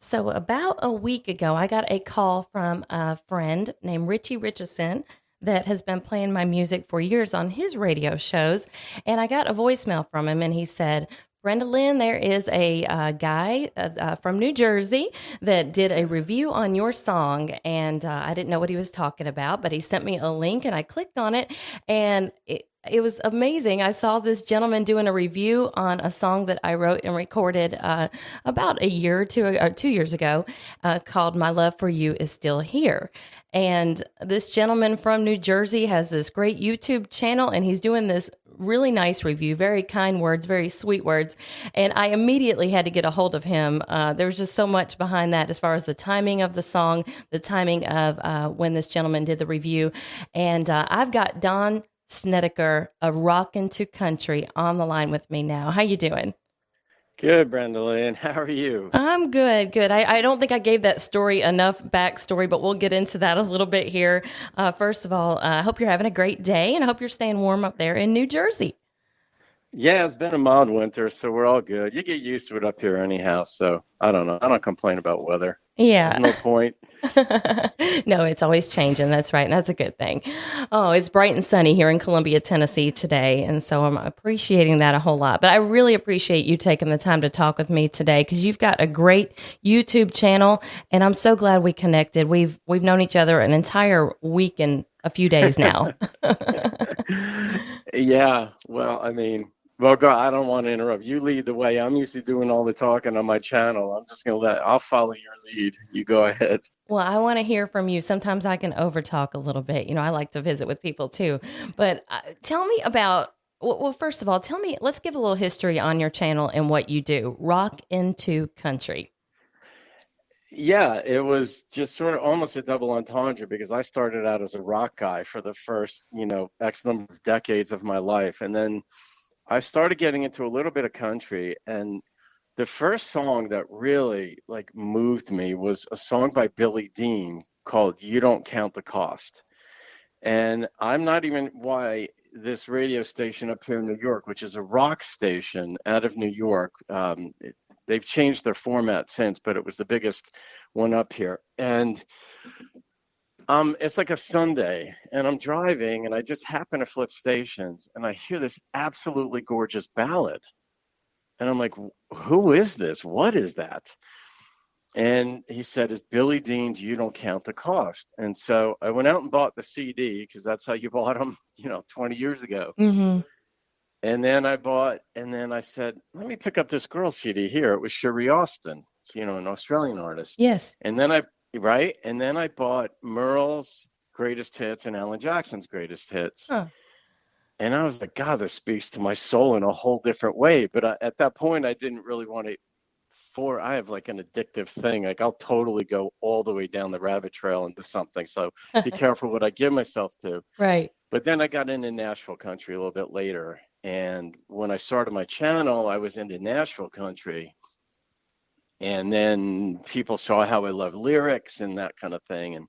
So, about a week ago, I got a call from a friend named Richie Richardson that has been playing my music for years on his radio shows. And I got a voicemail from him, and he said, Brenda Lynn, there is a guy from New Jersey that did a review on your song. And I didn't know what he was talking about, but he sent me a link and I clicked on it. And it was amazing. I saw this gentleman doing a review on a song that I wrote and recorded about a year or 2 years ago called My Love for You Is Still Here. And this gentleman from New Jersey has this great YouTube channel, and he's doing this really nice review, very kind words, very sweet words. And I immediately had to get a hold of him. There was just so much behind that as far as the timing of the song, the timing of when this gentleman did the review. And I've got Don Snedeker of RockN2Country on the line with me now. How you doing? Good, Brenda Lynn. How are you? I'm good, good. I don't think I gave that story enough backstory, but we'll get into that a little bit here. First of all, I hope you're having a great day, and I hope you're staying warm up there in New Jersey. Yeah, it's been a mild winter, so we're all good. You get used to it up here anyhow, so I don't know. I don't complain about weather. There's Yeah. no point. No, it's always changing. That's right. And that's a good thing. Oh, it's bright and sunny here in Columbia, Tennessee today. And so I'm appreciating that a whole lot. But I really appreciate you taking the time to talk with me today because you've got a great YouTube channel. And I'm so glad we connected. We've known each other an entire week and a few days now. Yeah, well, go, I don't want to interrupt. You lead the way. I'm usually doing all the talking on my channel. I'll follow your lead. You go ahead. Well, I want to hear from you. Sometimes I can overtalk a little bit. I like to visit with people too. But tell me about, well, first of all, let's give a little history on your channel and what you do. Rock into Country. Yeah, it was just sort of almost a double entendre because I started out as a rock guy for the first, X number of decades of my life. And then I started getting into a little bit of country, and the first song that really like moved me was a song by Billy Dean called "You Don't Count the Cost." And I'm not even why this radio station up here in New York, which is a rock station out of New York, they've changed their format since, but it was the biggest one up here. And it's like a Sunday, and I'm driving, and I just happen to flip stations, and I hear this absolutely gorgeous ballad. And I'm like, who is this? What is that? And he said, it's Billy Dean's You Don't Count the Cost. And so I went out and bought the CD because that's how you bought them, 20 years ago. Mm-hmm. And then I said, let me pick up this girl's CD here. It was Sherry Austin, an Australian artist. Yes. Right? And then I bought Merle's greatest hits and Alan Jackson's greatest hits. Huh. And I was like, God, this speaks to my soul in a whole different way. But at that point, I didn't really want to. I have like an addictive thing. Like I'll totally go all the way down the rabbit trail into something. So be careful what I give myself to. Right. But then I got into Nashville country a little bit later. And when I started my channel, I was into Nashville country. And then people saw how I love lyrics and that kind of thing.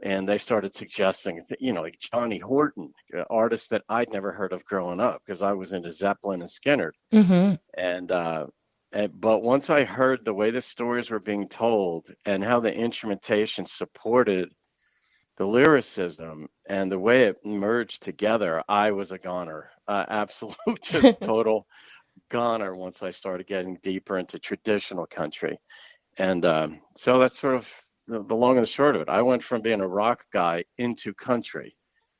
And they started suggesting, like Johnny Horton, artists that I'd never heard of growing up because I was into Zeppelin and Skinner. Mm-hmm. But once I heard the way the stories were being told and how the instrumentation supported the lyricism and the way it merged together, I was a goner, absolute, just total goner once I started getting deeper into traditional country. And so that's sort of the long and the short of it. I went from being a rock guy into country.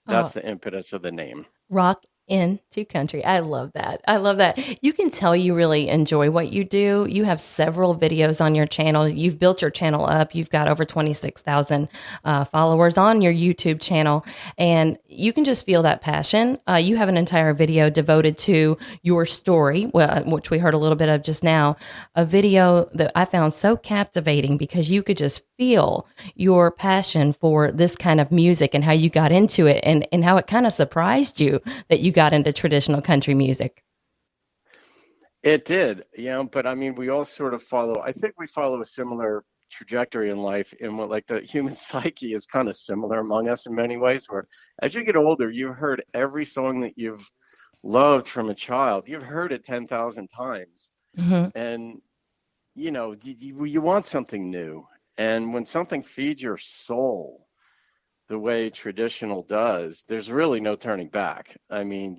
Oh, That's the impetus of the name. Rock into Country. I love that. I love that. You can tell you really enjoy what you do. You have several videos on your channel. You've built your channel up. You've got over 26,000 followers on your YouTube channel, and you can just feel that passion. You have an entire video devoted to your story, which we heard a little bit of just now, a video that I found so captivating because you could just feel your passion for this kind of music and how you got into it and how it kind of surprised you that you got into traditional country music. It did, but we all sort of I think we follow a similar trajectory in life in what like the human psyche is kind of similar among us in many ways, where as you get older, you've heard every song that you've loved from a child. You've heard it 10,000 times. Mm-hmm. And you want something new. And when something feeds your soul the way traditional does, there's really no turning back. I mean,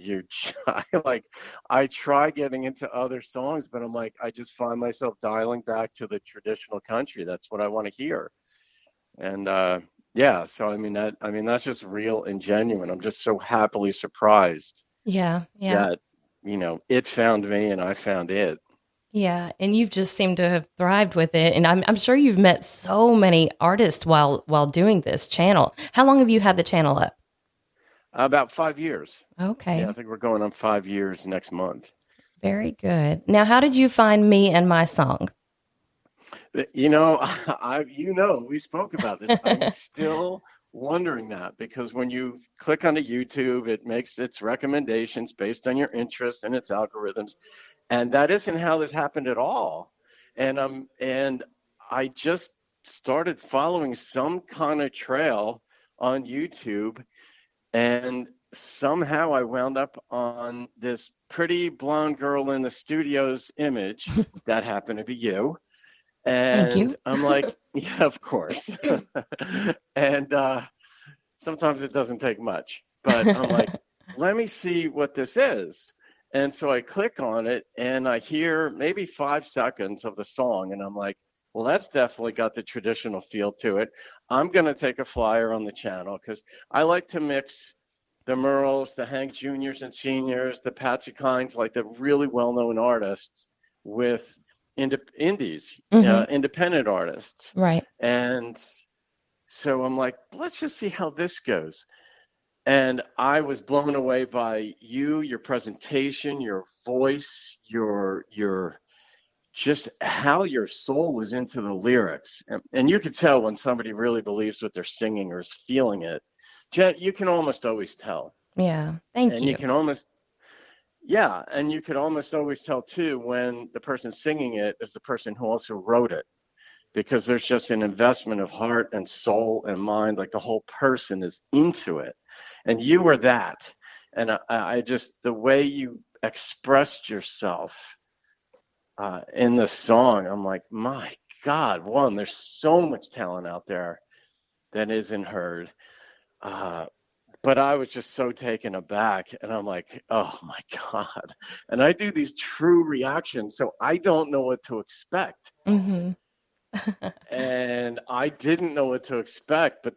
like, I try getting into other songs, but I'm like, I just find myself dialing back to the traditional country. That's what I want to hear. And yeah, so I mean that's just real and genuine. I'm just so happily surprised Yeah, yeah. that, it found me and I found it. Yeah, and you've just seemed to have thrived with it, and I'm sure you've met so many artists while doing this channel. How long have you had the channel up? About 5 years. Yeah, I Okay, think we're going on 5 years next month. very good. Now, how did you find me and my song? You know, we spoke about this. I'm still wondering that because when you click onto YouTube, it makes its recommendations based on your interests and its algorithms, and that isn't how this happened at all. And I just started following some kind of trail on YouTube, and somehow I wound up on this pretty blonde girl in the studio's image that happened to be you. Thank And you. I'm like, yeah, of course. And sometimes it doesn't take much, but I'm like, let me see what this is. And so I click on it and I hear maybe 5 seconds of the song, and I'm like, well, that's definitely got the traditional feel to it. I'm going to take a flyer on the channel because I like to mix the Merles, the Hank Juniors and Seniors, the Patsy Clines, like the really well-known artists with indies, Hmm. independent artists. Right. And so I'm like, let's just see how this goes. And I was blown away by you, your presentation, your voice, your just how your soul was into the lyrics. And you could tell when somebody really believes what they're singing or is feeling it. Jen, you can almost always tell. Yeah. Thank And you you. can almost, yeah, and you could almost always tell too when the person singing it is the person who also wrote it, because there's just an investment of heart and soul and mind, like the whole person is into it. And you were that. And I just, the way you expressed yourself in the song, I'm like, my God, one, there's so much talent out there that isn't heard. Uh, but I was just so taken aback, and I'm like, oh my God. And I do these true reactions, so I don't know what to expect. Hmm. And I didn't know what to expect, but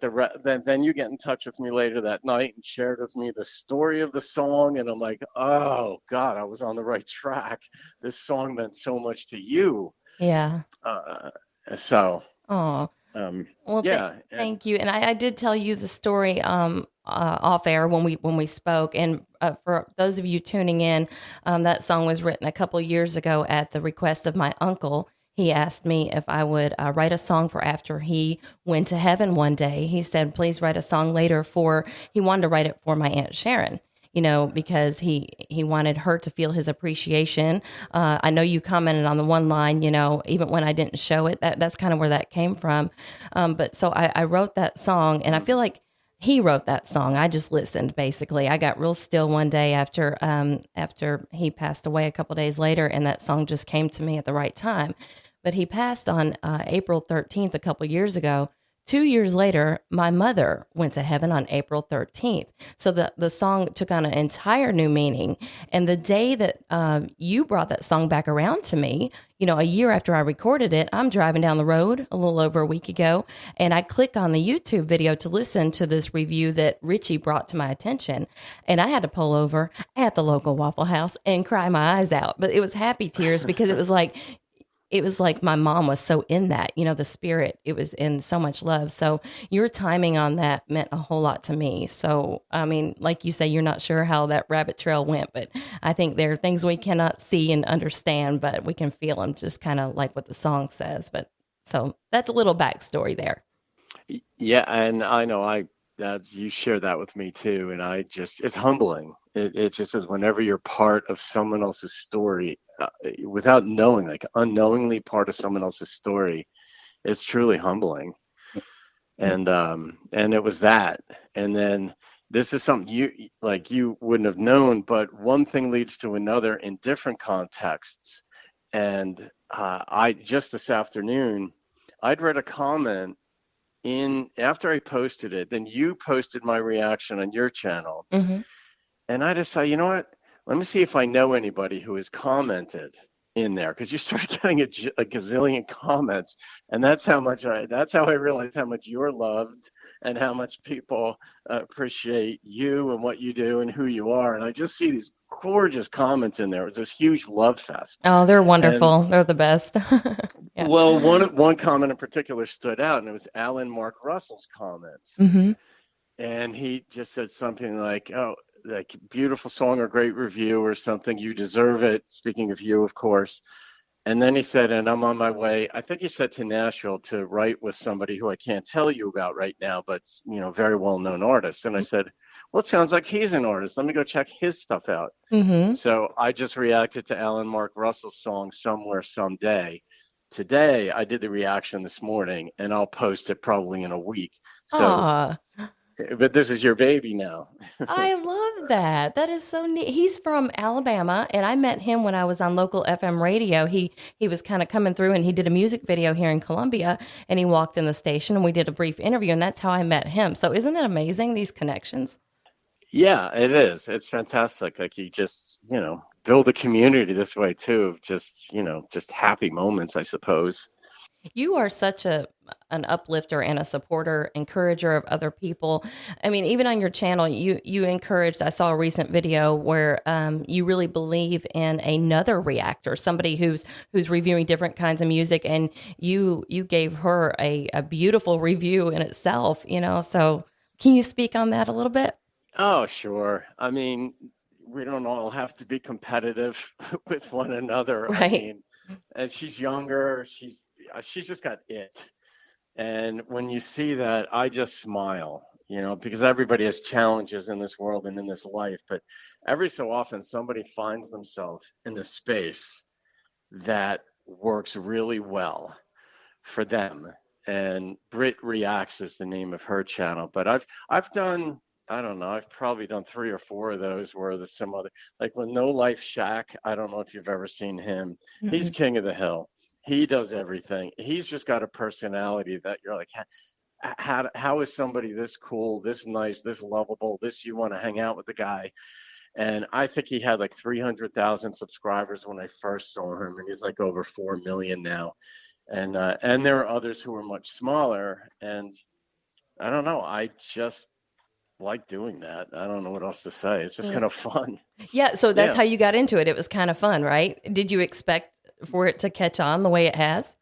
then you get in touch with me later that night and shared with me the story of the song, and I'm like, oh God, I was on the right track. This song meant so much to you. Yeah. Uh, so, Oh. um, Well, yeah, and thank you. And I did tell you the story off air when we spoke. And for those of you tuning in, that song was written a couple years ago at the request of my uncle. He asked me if I would write a song for after he went to heaven one day. He said, "Please write a song later for." He wanted to write it for my Aunt Sharon. Because he wanted her to feel his appreciation. I know you commented on the one line, even when I didn't show it. That's kind of where that came from. But so I wrote that song, and I feel like he wrote that song. I just listened. Basically, I got real still one day after he passed away a couple days later, and that song just came to me at the right time. But he passed on April 13th a couple years ago. 2 years later, my mother went to heaven on April 13th. So the song took on an entire new meaning. And the day that you brought that song back around to me, a year after I recorded it, I'm driving down the road a little over a week ago, and I click on the YouTube video to listen to this review that Richie brought to my attention. And I had to pull over at the local Waffle House and cry my eyes out. But it was happy tears because it was like my mom was so in that, the spirit, it was in so much love. So your timing on that meant a whole lot to me. So, I mean, like you say, you're not sure how that rabbit trail went, but I think there are things we cannot see and understand, but we can feel them, just kind of like what the song says. But so that's a little backstory there. yeah, and I know that you share that with me too, and it's humbling. It just is whenever you're part of someone else's story, without knowing, like unknowingly part of someone else's story, it's truly humbling. Yeah. And it was that. And then this is something you wouldn't have known, but one thing leads to another in different contexts. And I just this afternoon, I'd read a comment in after I posted it, then you posted my reaction on your channel. Hmm. And I decided, you know what? Let me see if I know anybody who has commented in there because you start getting a gazillion comments, and that's how I realized how much you're loved and how much people appreciate you and what you do and who you are. And I just see these gorgeous comments in there. It's this huge love fest. Oh, they're And wonderful. They're the best. Yeah. well, one comment in particular stood out, and it was Alan Mark Russell's comments. Hmm. And he just said something like, "Oh, like beautiful song or great review or something. You deserve it." Speaking of you, of course. And then he said, "And I'm on my way." I think he said to Nashville to write with somebody who I can't tell you about right now, but very well-known artist. And I said, "Well, it sounds like he's an artist. Let me go check his stuff out." Hmm. So I just reacted to Alan Mark Russell's song "Somewhere Someday." Today, I did the reaction this morning, and I'll post it probably in a week. So, Aw, but this is your baby now. I love that. That is so neat. He's from Alabama, and I met him when I was on local FM radio. He was kind of coming through, and he did a music video here in Columbia, and he walked in the station, and we did a brief interview, and that's how I met him. So isn't it amazing, these connections? Yeah, it is. It's fantastic. Like you just, build a community this way too, of just happy moments, I suppose. You are such an uplifter and a supporter, encourager of other people. I mean, even on your channel, you encouraged. I saw a recent video where you really believe in another reactor, somebody who's reviewing different kinds of music, and you gave her a beautiful review in itself. So can you speak on that a little bit? Oh, sure. I mean, we don't all have to be competitive with one another. I Right. mean, and she's younger. She's just got it. And when you see that, I just smile, because everybody has challenges in this world and in this life. But every so often, somebody finds themselves in the space that works really well for them. And Brit Reacts is the name of her channel. But I've done, I don't know, I've probably done 3 or 4 of those where there's some other, like with No Life Shack. I don't know if you've ever seen him. He's Mm-mm. king of the hill. He does everything. He's just got a personality that you're like, how is somebody this cool, this nice, this lovable, this you want to hang out with the guy? And I think he had like 300,000 subscribers when I first saw him, and he's like over 4 million now. And there are others who are much smaller, and I don't know. I just like doing that. I don't know what else to say. It's just Yeah. kind of fun. Yeah. So that's Yeah. how you got into it. It was kind of fun, right? Did you expect for it to catch on the way it has?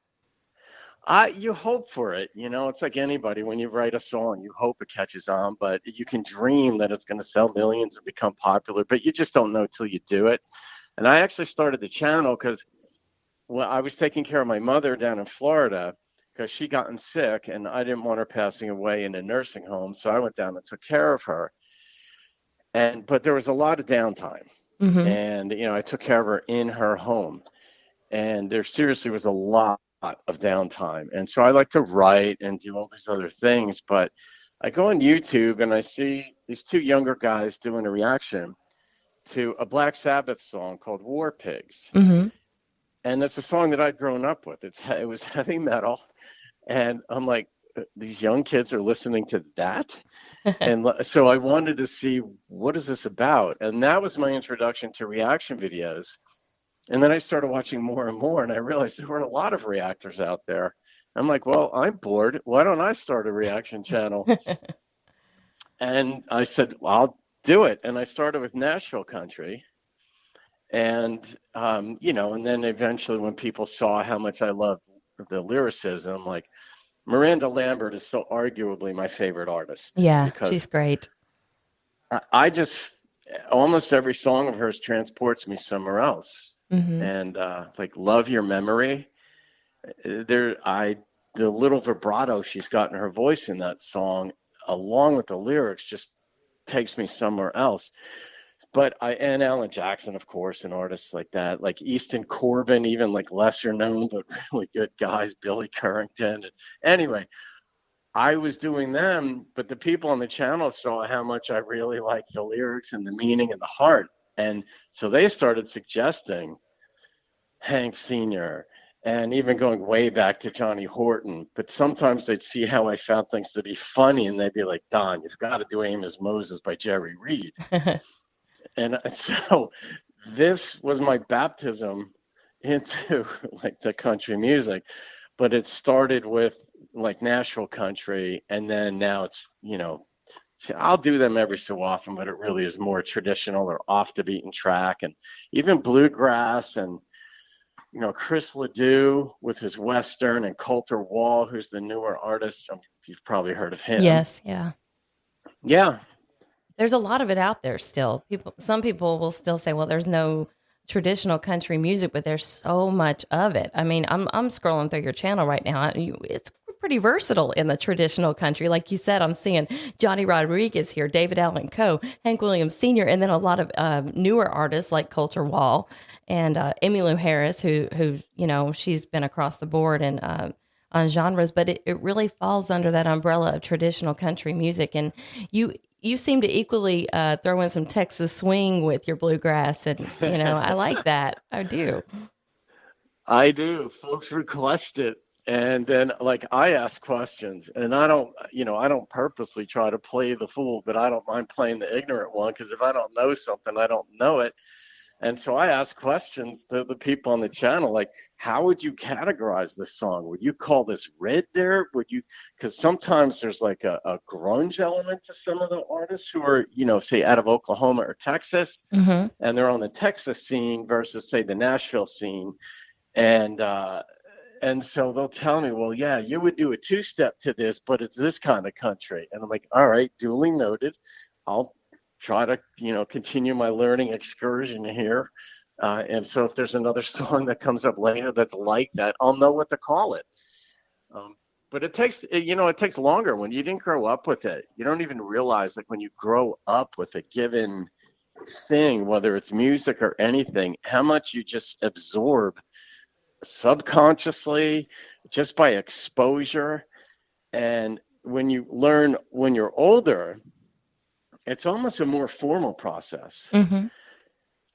You hope for it. It's like anybody. When you write a song, you hope it catches on, but you can dream that it's going to sell millions and become popular, but you just don't know till you do it. And I actually started the channel because I was taking care of my mother down in Florida because she gotten sick and I didn't want her passing away in a nursing home. So I went down and took care of her. But there was a lot of downtime. Hmm. And, I took care of her in her home. And there seriously was a lot of downtime. And so I like to write and do all these other things. But I go on YouTube and I see these 2 younger guys doing a reaction to a Black Sabbath song called War Pigs. Hmm. And it's a song that I'd grown up with. It was heavy metal. And I'm like, these young kids are listening to that. And so I wanted to see what is this about? And that was my introduction to reaction videos. And then I started watching more and more, and I realized there were a lot of reactors out there. I'm like, well, I'm bored. Why don't I start a reaction channel? And I said, well, I'll do it. And I started with Nashville country. And then eventually when people saw how much I loved the lyricism, like Miranda Lambert is still arguably my favorite artist Yeah, she's because great. I just almost every song of hers transports me somewhere else. Hmm. And like Love Your Memory, the little vibrato she's got in her voice in that song, along with the lyrics, just takes me somewhere else. And Alan Jackson, of course, and artists like that, like Easton Corbin, even like lesser known but really good guys, Billy Currington. Anyway, I was doing them, but the people on the channel saw how much I really liked the lyrics and the meaning and the heart. And so they started suggesting Hank Sr. and even going way back to Johnny Horton. But sometimes they'd see how I found things to be funny, and they'd be like, Don, you've got to do Amos Moses by Jerry Reed. And so this was my baptism into like the country music, but it started with like Nashville country, and then now it's, I'll do them every so often, but it really is more traditional or off the beaten track, and even bluegrass, and Chris Ledoux with his Western, and Coulter Wall, who's the newer artist. You've probably heard of him. Yes, yeah. Yeah. There's a lot of it out there still. Some people will still say, well, there's no traditional country music, but there's so much of it. I mean, I'm scrolling through your channel right now. It's pretty versatile in the traditional country. Like you said, I'm seeing Johnny Rodriguez here, David Allen Coe, Hank Williams Sr., and then a lot of newer artists like Coulter Wall and Emmylou Harris, who she's been across the board and on genres, but it really falls under that umbrella of traditional country music. And you seem to equally throw in some Texas swing with your bluegrass, and I like that. I do. I do. Folks request it, and then like I ask questions, and I don't purposely try to play the fool, but I don't mind playing the ignorant one, because if I don't know something, I don't know it. And so I ask questions to the people on the channel, like, how would you categorize this song? Would you call this red dirt? Would you, because sometimes there's like a grunge element to some of the artists who are, say out of Oklahoma or Texas, Mm-hmm. and they're on the Texas scene versus say the Nashville scene. And so they'll tell me, well, yeah, you would do a two-step to this, but it's this kind of country. And I'm like, all right, duly noted. I'll try to, continue my learning excursion here. And so if there's another song that comes up later that's like that, I'll know what to call it. But it takes longer when you didn't grow up with it. You don't even realize, like, when you grow up with a given thing, whether it's music or anything, how much you just absorb subconsciously just by exposure. And when you learn when you're older, it's almost a more formal process. Mm-hmm.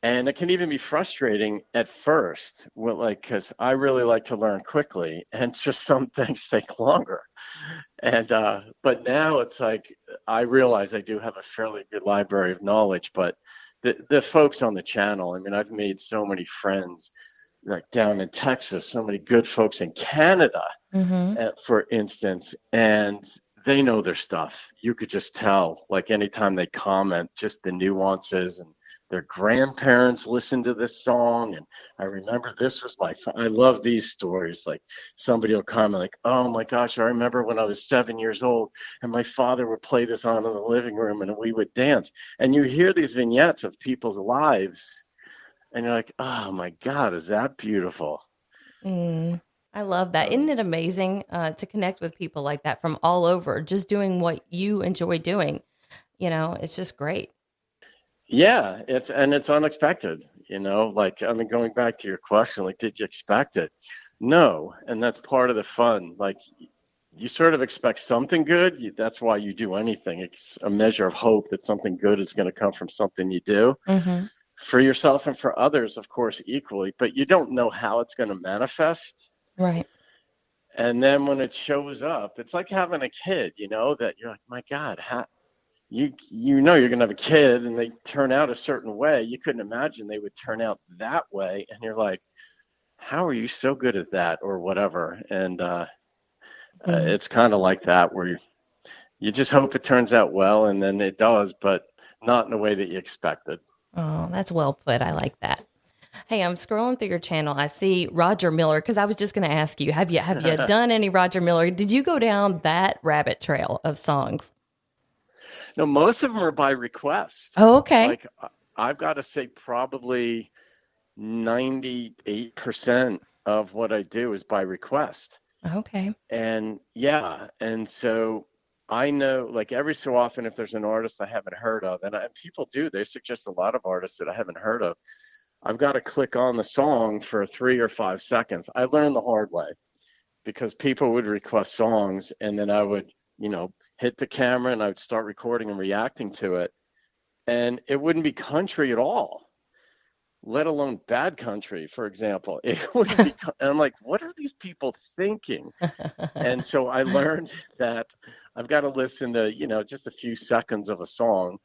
And it can even be frustrating at first, because I really like to learn quickly, and just some things take longer. And but now it's like I realize I do have a fairly good library of knowledge. But the folks on the channel, I mean, I've made so many friends, like down in Texas, so many good folks in Canada, Mm-hmm. for instance, and they know their stuff. You could just tell, like anytime they comment, just the nuances, and their grandparents listened to this song. And I remember this was I love these stories. Like somebody will comment like, oh my gosh, I remember when I was 7 years old and my father would play this on in the living room and we would dance. And you hear these vignettes of people's lives and you're like, oh my God, is that beautiful? I love that. Isn't it amazing to connect with people like that from all over, just doing what you enjoy doing? It's just great. Yeah, it's unexpected, like, I mean, going back to your question, like, did you expect it? No. And that's part of the fun. Like, you sort of expect something good. That's why you do anything. It's a measure of hope that something good is going to come from something you do Mm-hmm. for yourself and for others, of course, equally, but you don't know how it's going to manifest. Right. And then when it shows up, it's like having a kid, that you're like, my God, how, you're going to have a kid and they turn out a certain way. You couldn't imagine they would turn out that way. And you're like, how are you so good at that or whatever? And Mm. it's kind of like that where you just hope it turns out well, and then it does, but not in the way that you expected. Oh, that's well put. I like that. Hey, I'm scrolling through your channel. I see Roger Miller, because I was just going to ask you, have you done any Roger Miller? Did you go down that rabbit trail of songs? No, most of them are by request. Oh, okay. Like, I've got to say probably 98% of what I do is by request. Okay. And yeah, and so I know, like, every so often if there's an artist I haven't heard of, and people do, they suggest a lot of artists that I haven't heard of, I've got to click on the song for 3 or 5 seconds. I learned the hard way because people would request songs, and then I would, hit the camera and I would start recording and reacting to it. And it wouldn't be country at all. let alone bad country, for example. It would be, and I'm like, what are these people thinking? And so I learned that I've got to listen to, just a few seconds of a song,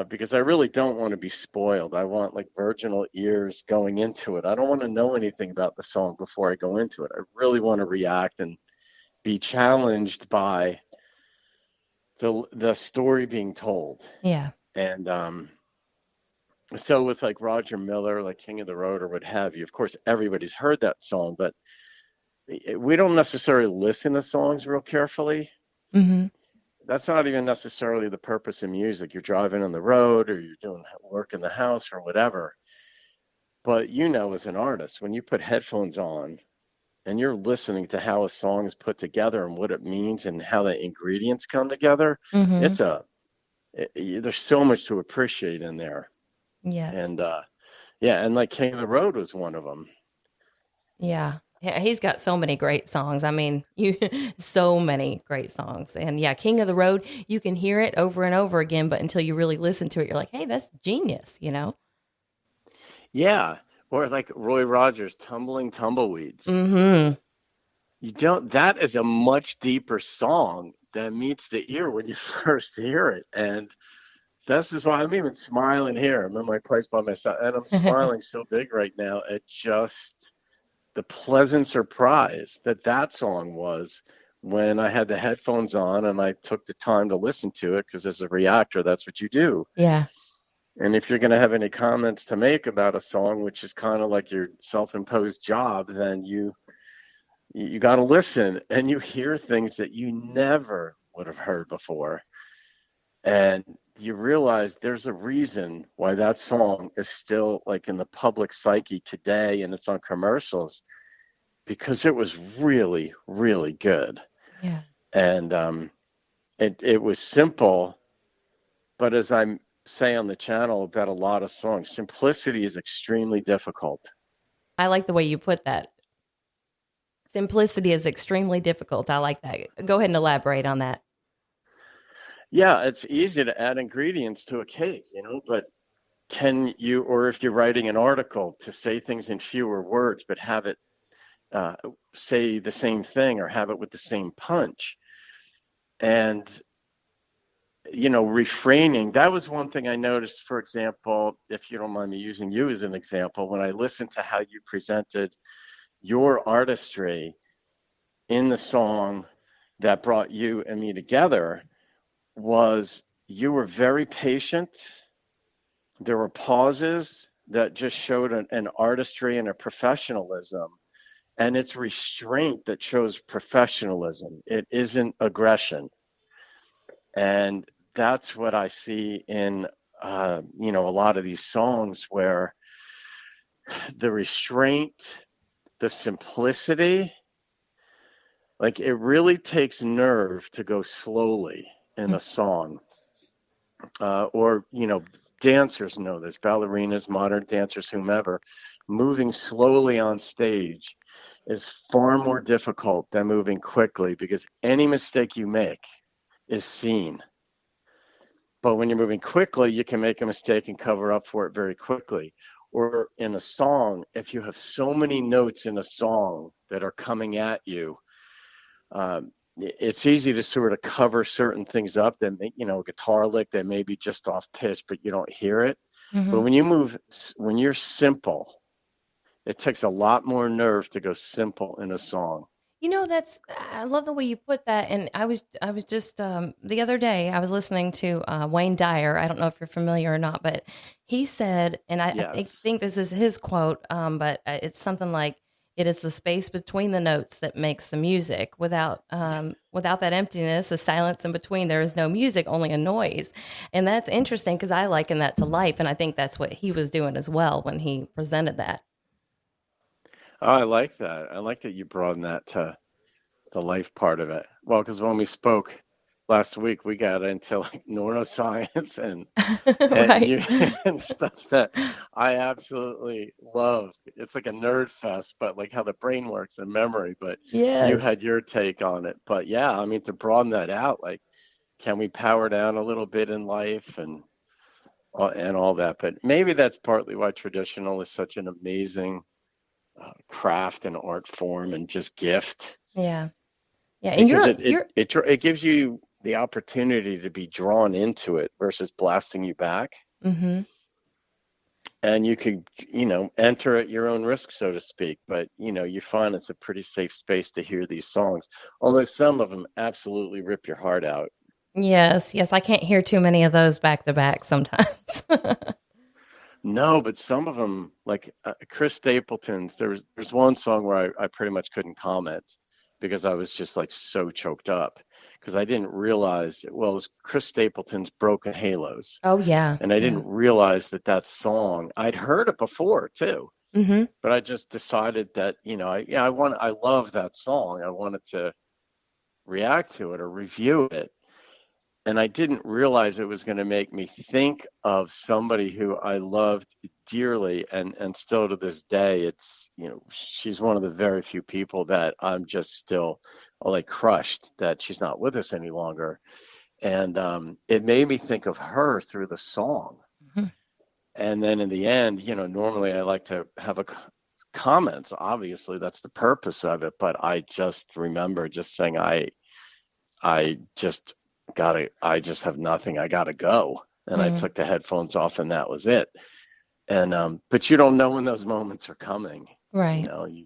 because I really don't want to be spoiled. I want like virginal ears going into it. I don't want to know anything about the song before I go into it. I really want to react and be challenged by the story being told. Yeah. And so with like Roger Miller, like King of the Road or what have you, of course everybody's heard that song, but we don't necessarily listen to songs real carefully. Hmm. That's not even necessarily the purpose of music. You're driving on the road or you're doing work in the house or whatever. But as an artist, when you put headphones on and you're listening to how a song is put together and what it means and how the ingredients come together, Hmm. there's so much to appreciate in there. Yes. And yeah, and like King of the Road was one of them. Yeah. Yeah, he's got so many great songs. I mean, you so many great songs. And yeah, King of the Road, you can hear it over and over again, but until you really listen to it, you're like, "Hey, that's genius," you know? Yeah, or like Roy Rogers, Tumbling Tumbleweeds. Mhm. That is a much deeper song that meets the ear when you first hear it. And this is why I'm even smiling here. I'm in my place by myself, and I'm smiling so big right now at just the pleasant surprise that song was when I had the headphones on and I took the time to listen to it, because as a reactor, that's what you do. Yeah. And if you're going to have any comments to make about a song, which is kind of like your self-imposed job, then you got to listen, and you hear things that you never would have heard before. And you realize there's a reason why that song is still like in the public psyche today and it's on commercials, because it was really, really good. Yeah. And it was simple, but as I say on the channel about a lot of songs, simplicity is extremely difficult. I like the way you put that. Simplicity is extremely difficult. I like that. Go ahead and elaborate on that. Yeah, it's easy to add ingredients to a cake, but can you, or if you're writing an article, to say things in fewer words, but have it uh, say the same thing or have it with the same punch. And, refraining, that was one thing I noticed, for example, if you don't mind me using you as an example, when I listened to how you presented your artistry in the song that brought you and me together, was you were very patient. There were pauses that just showed an artistry and a professionalism, and it's restraint that shows professionalism. It isn't aggression. And that's what I see in, a lot of these songs, where the restraint, the simplicity, like it really takes nerve to go slowly in a song. Or, dancers know this, ballerinas, modern dancers, whomever, moving slowly on stage is far more difficult than moving quickly, because any mistake you make is seen. But when you're moving quickly, you can make a mistake and cover up for it very quickly. Or in a song, if you have so many notes in a song that are coming at you, it's easy to sort of cover certain things up that make, a guitar lick that may be just off pitch, but you don't hear it. But Hmm. when you're simple, it takes a lot more nerve to go simple in a song. That's I love the way you put that. And I was just the other day I was listening to Wayne Dyer. I don't know if you're familiar or not, but he said, and I think Yes. think this is his quote, but it's something like, "It is the space between the notes that makes the music. Without that emptiness, the silence in between, there is no music, only a noise." And that's interesting because I liken that to life, and I think that's what he was doing as well when he presented that. Oh, I like that. I like that you broaden that to the life part of it. Well, because when we spoke last week, we got into like neuroscience and Right. you and stuff that I absolutely love. It's like a nerd fest, but like how the brain works and memory. But you Yes. had your take on it. But yeah, I mean, to broaden that out, like, can we power down a little bit in life? And and all that. But maybe that's partly why traditional is such an amazing craft and art form and just gift, Yeah. Yeah. And because you're, it, it you're, it it gives you the opportunity to be drawn into it versus blasting you back. mm-hmm. And you could, enter at your own risk, so to speak. But, you find it's a pretty safe space to hear these songs, although some of them absolutely rip your heart out. Yes. Yes. I can't hear too many of those back to back sometimes. No, but some of them, like Chris Stapleton's, there's one song where I pretty much couldn't comment because I was just like so choked up because I didn't realize, well, it was Chris Stapleton's Broken Halos. Oh, yeah. And I Yeah. didn't realize that song, I'd heard it before too, Mm-hmm. but I just decided that, I love that song. I wanted to react to it or review it. And I didn't realize it was going to make me think of somebody who I loved dearly, and still to this day, she's one of the very few people that I'm just still like crushed that she's not with us any longer. And it made me think of her through the song. Mm-hmm. And then in the end, normally I like to have a comments. Obviously, that's the purpose of it. But I just remember just saying, I just I just have nothing. I gotta go. And I Mm-hmm. took the headphones off, and that was it. And but you don't know when those moments are coming. Right. You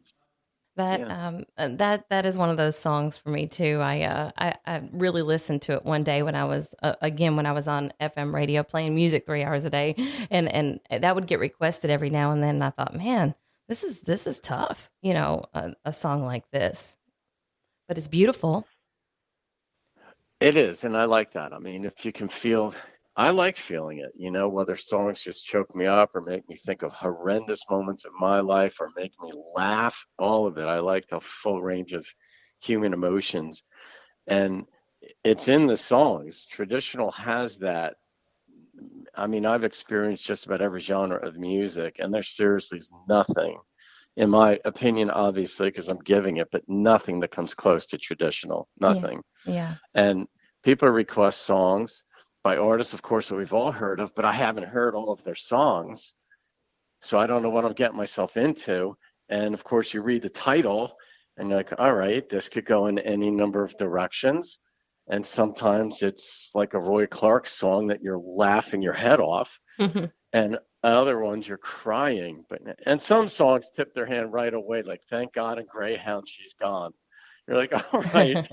That yeah. that is one of those songs for me too. I really listened to it one day when I was again when I was on FM radio playing music 3 hours a day, and that would get requested every now and then. And I thought, man, this is tough, a song like this, but it's beautiful. It is, and I like that. I mean, if you can feel, I like feeling it, whether songs just choke me up or make me think of horrendous moments of my life or make me laugh, all of it. I like the full range of human emotions. And it's in the songs. Traditional has that. I mean, I've experienced just about every genre of music, and there seriously is nothing, in my opinion, obviously, because I'm giving it, but nothing that comes close to traditional. Yeah, Nothing. yeah. And people request songs by artists, of course, that we've all heard of, but I haven't heard all of their songs. So I don't know what I'm getting myself into. And of course, you read the title and you're like, all right, this could go in any number of directions. And sometimes it's like a Roy Clark song that you're laughing your head off. And other ones you're crying. And some songs tip their hand right away, like "Thank God" and "Greyhound, She's Gone." You're like, all right,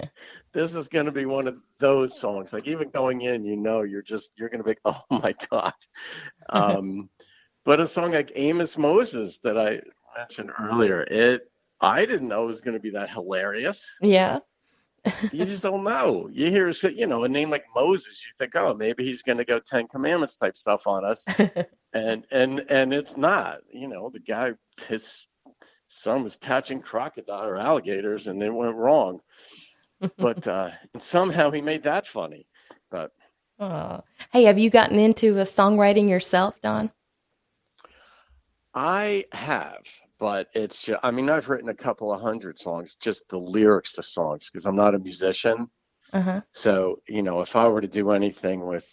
this is going to be one of those songs. Like even going in, you're going to be, oh my God. Um, but a song like Amos Moses that I mentioned earlier, I didn't know it was going to be that hilarious. Yeah. You just don't know. You hear, a name like Moses, you think, oh, maybe he's going to go Ten Commandments type stuff on us, and it's not. The guy, his son was catching crocodile or alligators, and it went wrong. But and somehow he made that funny. But Aw. Hey, have you gotten into songwriting yourself, Don? I have, but it's just, I mean, I've written a couple of hundred songs, just the lyrics to songs, because I'm not a musician. Uh-huh. So, if I were to do anything with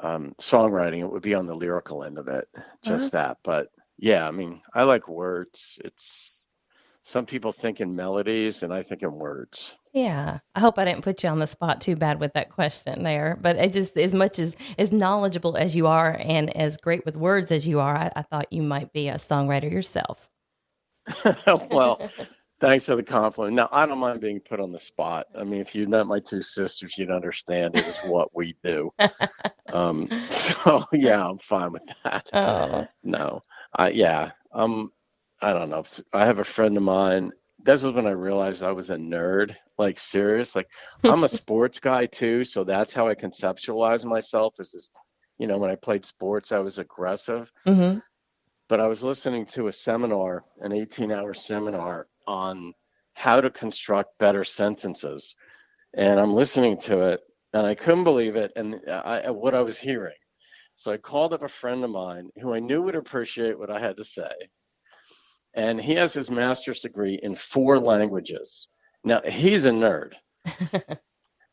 songwriting, it would be on the lyrical end of it, Uh-huh. just that. But yeah, I mean, I like words. It's some people think in melodies, and I think in words. Yeah. I hope I didn't put you on the spot too bad with that question there. But it just as much as knowledgeable as you are and as great with words as you are, I thought you might be a songwriter yourself. Well, thanks for the compliment. Now, I don't mind being put on the spot. I mean, if you met my two sisters, you'd understand it is what we do. So yeah, I'm fine with that. Oh. No, yeah, I don't know. I have a friend of mine. This is when I realized I was a nerd, like serious. Like I'm a sports guy too, so that's how I conceptualize myself. Is this, when I played sports, I was aggressive. Mm-hmm. But I was listening to a seminar, an 18-hour seminar on how to construct better sentences, and I'm listening to it, and I couldn't believe it, and what I was hearing. So I called up a friend of mine who I knew would appreciate what I had to say. And he has his master's degree in 4 languages. Now, he's a nerd.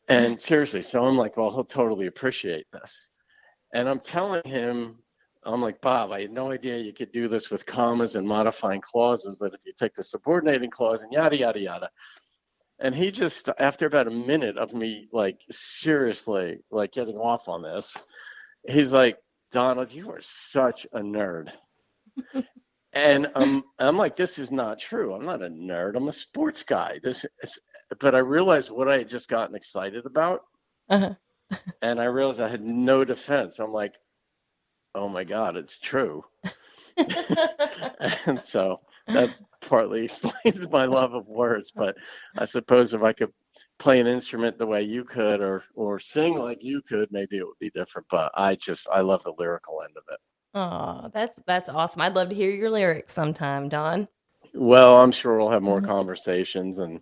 And seriously, so I'm like, well, he'll totally appreciate this. And I'm telling him, I'm like, Bob, I had no idea you could do this with commas and modifying clauses, that if you take the subordinating clause and yada, yada, yada. And he just, after about a minute of me, like, seriously, like, getting off on this, he's like, Donald, you are such a nerd. And I'm like, this is not true. I'm not a nerd. I'm a sports guy. But I realized what I had just gotten excited about, Uh-huh. and I realized I had no defense. I'm like, oh my God, it's true. And so that partly explains my love of words. But I suppose if I could play an instrument the way you could, or sing like you could, maybe it would be different. But I love the lyrical end of it. Oh, that's awesome. I'd love to hear your lyrics sometime, Don. Well, I'm sure we'll have more conversations, and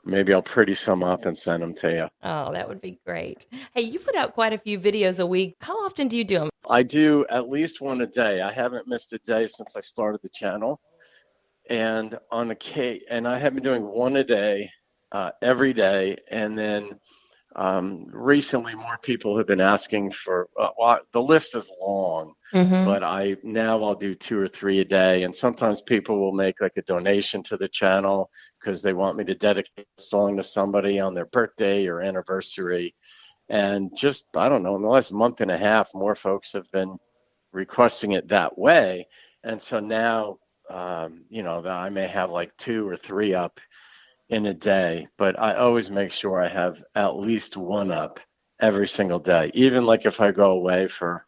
maybe I'll pretty some up and send them to you. Oh, that would be great. Hey, you put out quite a few videos a week. How often do you do them? I do at least one a day. I haven't missed a day since I started the channel, and I have been doing one a day, every day, and then recently more people have been asking for. Well, the list is long, Mm-hmm. but I'll do 2 or 3 a day, and sometimes people will make like a donation to the channel because they want me to dedicate a song to somebody on their birthday or anniversary. And just, I don't know, in the last month and a half, more folks have been requesting it that way. And so now, that I may have like 2 or 3 up in a day, but I always make sure I have at least one up every single day. Even like if I go away for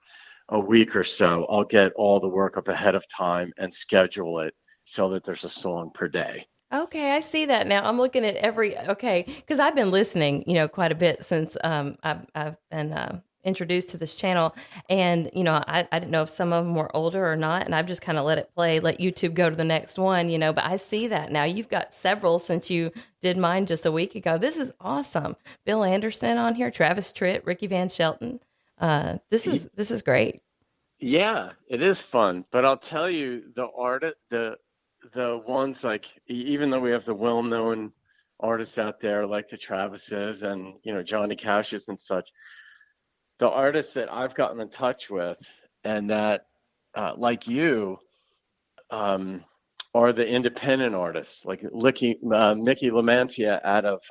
a week or so, I'll get all the work up ahead of time and schedule it so that there's a song per day. Okay, I see that now. I'm looking at okay, because I've been listening, quite a bit since I've been introduced to this channel, and I didn't know if some of them were older or not, and I've just kind of let it play, let YouTube go to the next one, But I see that now. You've got several since you did mine just a week ago. This is awesome. Bill Anderson on here, Travis Tritt, Ricky Van Shelton. This is great. Yeah, it is fun, but I'll tell you, the ones like, even though we have the well-known artists out there like the Travises and Johnny Cash's and such, the artists that I've gotten in touch with, and that like you, um, are the independent artists like Mickey Lamantia out of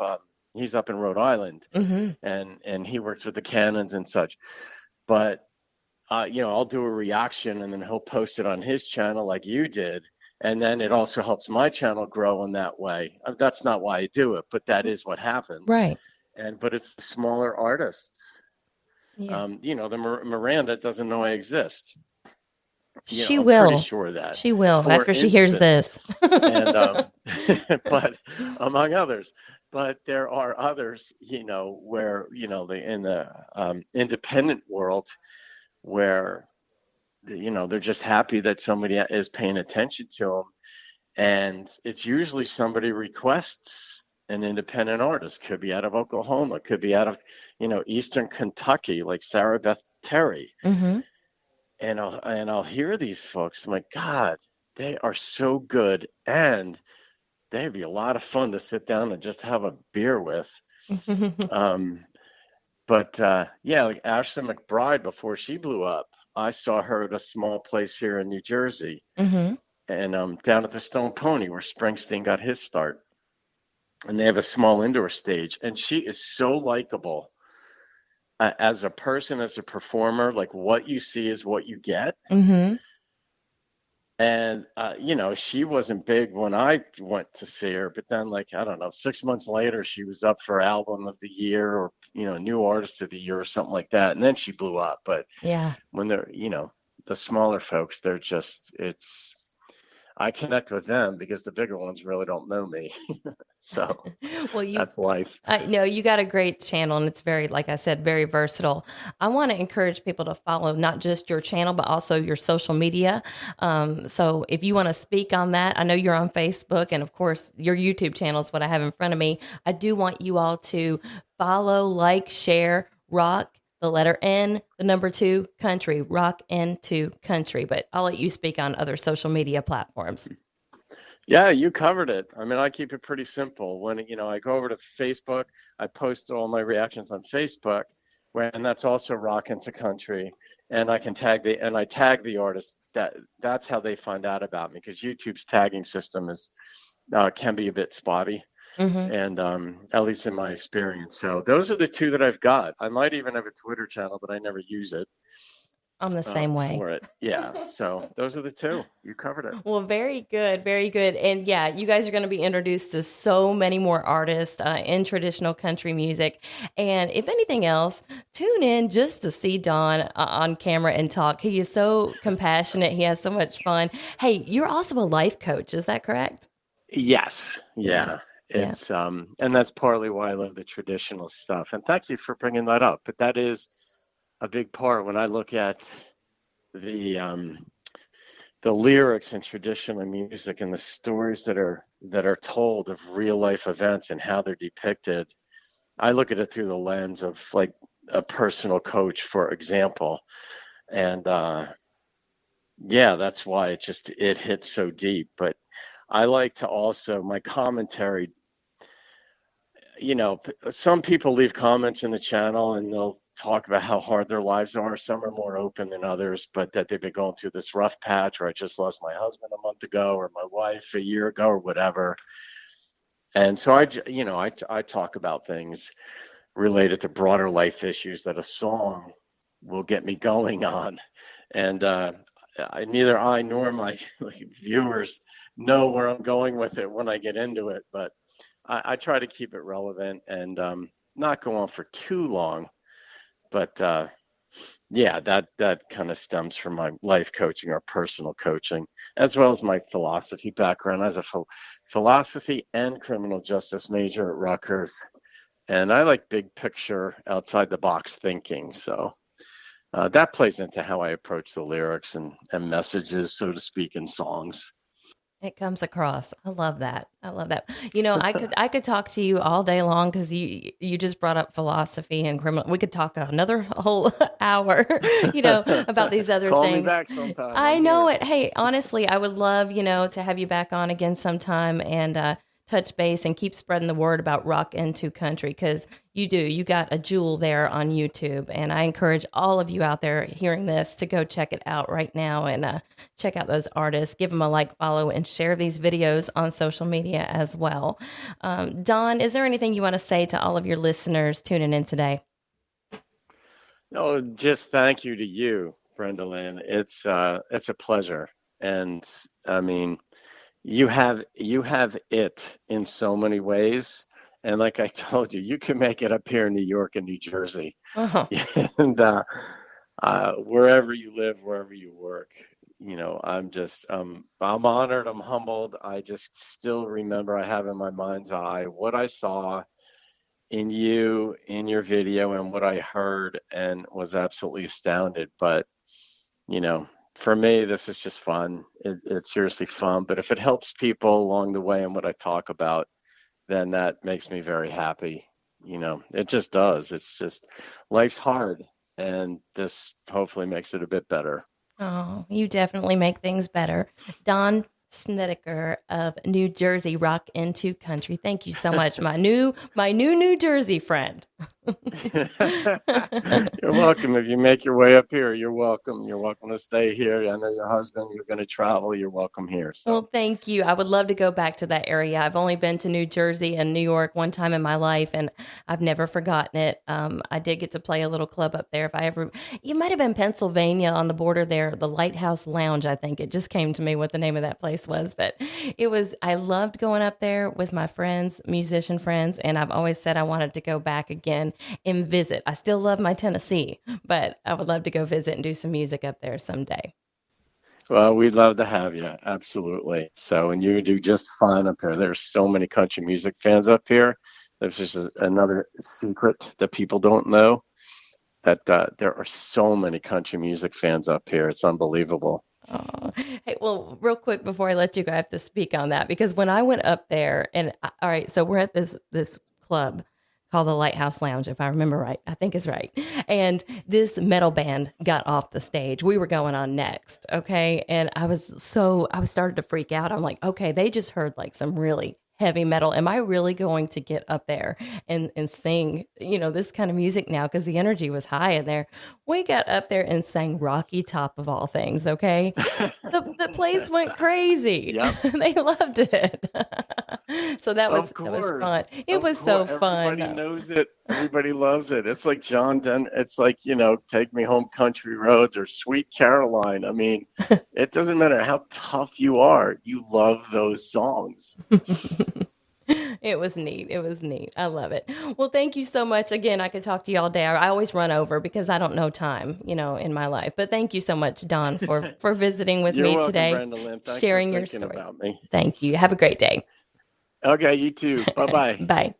he's up in Rhode Island, Hmm. and he works with the Cannons and such. But I'll do a reaction and then he'll post it on his channel like you did. And then it also helps my channel grow in that way. That's not why I do it, but that is what happens. Right. But it's the smaller artists. Yeah. The Miranda doesn't know I exist. She I'm pretty will. sure that. She will For after she hears instance, this. and but among others, but there are others, where in the independent world where they're just happy that somebody is paying attention to them, and it's usually somebody requests an independent artist. Could be out of Oklahoma, could be out of Eastern Kentucky, like Sarah Beth Terry. Hmm. And I'll hear these folks. I'm like, God, they are so good, and they'd be a lot of fun to sit down and just have a beer with. Um, but yeah, like Ashley McBride, before she blew up, I saw her at a small place here in New Jersey, Hmm. and down at the Stone Pony where Springsteen got his start. And they have a small indoor stage, and she is so likable as a person, as a performer. Like, what you see is what you get. Hmm. And she wasn't big when I went to see her, but then, like, I don't know, 6 months later, she was up for Album of the Year, or New Artist of the Year or something like that, and then she blew up. But Yeah. when they're the smaller folks, I connect with them because the bigger ones really don't know me. So Well, that's life. no, you got a great channel, and it's very, like I said, very versatile. I want to encourage people to follow not just your channel, but also your social media. So if you want to speak on that, I know you're on Facebook, and of course, your YouTube channel is what I have in front of me. I do want you all to follow, like, share, rock, the letter N, the number 2, country, RockN2Country. But I'll let you speak on other social media platforms. Yeah, you covered it. I mean, I keep it pretty simple. When I go over to Facebook, I post all my reactions on Facebook, and that's also RockN2Country. And I tag the artist. That's how they find out about me, because YouTube's tagging system is can be a bit spotty, Hmm. and at least in my experience. So those are the two that I've got. I might even have a Twitter channel, but I never use it I'm the same way. for it. Yeah. So those are the two. You covered it. Well, very good, very good. And yeah, you guys are going to be introduced to so many more artists in traditional country music. And if anything else, tune in just to see Don on camera and talk. He is so compassionate. He has so much fun. Hey, you're also a life coach. Is that correct? Yes. Yeah. Yeah. Yeah. It's and that's partly why I love the traditional stuff. And thank you for bringing that up. But that is a big part when I look at the um, the lyrics in traditional music and the stories that are told of real life events and how they're depicted. I look at it through the lens of like a personal coach, for example, and yeah, that's why it hits so deep. But I like to also my commentary. Some people leave comments in the channel and they'll talk about how hard their lives are. Some are more open than others, but that they've been going through this rough patch, or I just lost my husband a month ago, or my wife a year ago, or whatever. And so I talk about things related to broader life issues that a song will get me going on. And neither I nor my viewers know where I'm going with it when I get into it, but I try to keep it relevant and not go on for too long. But yeah, that kind of stems from my life coaching or personal coaching, as well as my philosophy background as a philosophy and criminal justice major at Rutgers. And I like big picture, outside the box thinking. So that plays into how I approach the lyrics and messages, so to speak, in songs. It comes across. I love that. I love that. I could talk to you all day long because you just brought up philosophy and criminal. We could talk another whole hour, about these other Call me things. back sometime. I I'm know here. it. Hey, honestly, I would love, to have you back on again sometime and touch base and keep spreading the word about Rock Into Country because you do. You got a jewel there on YouTube. And I encourage all of you out there hearing this to go check it out right now and check out those artists. Give them a like, follow, and share these videos on social media as well. Don, is there anything you want to say to all of your listeners tuning in today? No, just thank you to you, Brenda Lynn. It's a pleasure. And I mean, you have it in so many ways. And like I told you, you can make it up here in New York and New Jersey. Oh, And wherever you live, wherever you work, I'm honored, I'm humbled. I just still remember I have in my mind's eye what I saw in you, in your video, and what I heard, and was absolutely astounded. But, you know, for me, this is just fun. It's seriously fun. But if it helps people along the way and what I talk about, then that makes me very happy. It just does. It's just life's hard, and this hopefully makes it a bit better. oh, you definitely make things better. Don Snedeker of New Jersey, Rock Into Country. Thank you so much, my new New Jersey friend. You're welcome. If you make your way up here, you're welcome. You're welcome to stay here. I know your husband, you're going to travel. You're welcome here. So, Well, thank you. I would love to go back to that area. I've only been to New Jersey and New York one time in my life, and I've never forgotten it. I did get to play a little club up there. If I ever, you might have been Pennsylvania on the border there, the Lighthouse Lounge, I think. It just came to me what the name of that place was, but I loved going up there with my friends, musician friends, and I've always said I wanted to go back again and visit. I still love my Tennessee, but I would love to go visit and do some music up there someday. well, we'd love to have you. Absolutely. So, and you do just fine up here. There's so many country music fans up here. There's just another secret that people don't know, that there are so many country music fans up here. It's unbelievable. Oh, hey, well, real quick before I let you go, I have to speak on that because when I went up there, and all right, so we're at this club called the Lighthouse Lounge, if I remember right. I think it's right. And this metal band got off the stage. We were going on next, okay? And I was started to freak out. I'm like, okay, they just heard like some really heavy metal. Am I really going to get up there and sing, this kind of music now? Because the energy was high in there. We got up there and sang Rocky Top of all things, okay? The place went crazy. Yep. They loved it. So that was Of that was course. fun. It Of was so course. fun. Everybody knows it. Everybody loves it. It's like it's like, Take Me Home Country Roads or Sweet Caroline. I mean, it doesn't matter how tough you are. You love those songs. It was neat. It was neat. I love it. Well, thank you so much. Again, I could talk to you all day. I always run over because I don't know time, in my life. But thank you so much, Don, for visiting with You're me welcome, today, Brenda Lynn. Thanks for sharing your thinking story. about me. Thank you. Have a great day. Okay, you too. Bye-bye. Bye.